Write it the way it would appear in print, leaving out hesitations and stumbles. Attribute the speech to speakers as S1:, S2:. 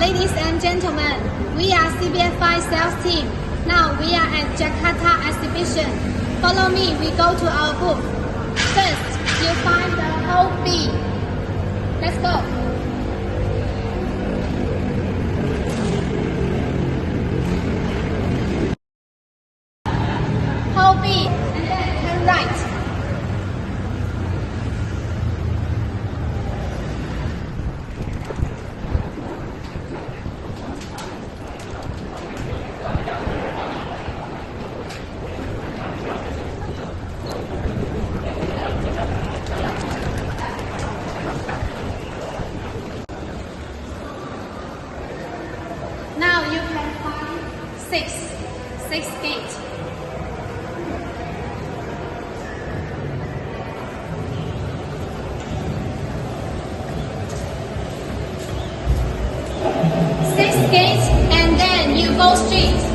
S1: Ladies and gentlemen, we are CBFI sales team. Now we are at Jakarta exhibition. Follow me, we go to our booth. First, you find the whole B. Let's go. Whole B, and then turn right. Now you can find sixth gate. Sixth gate, and then you go straight.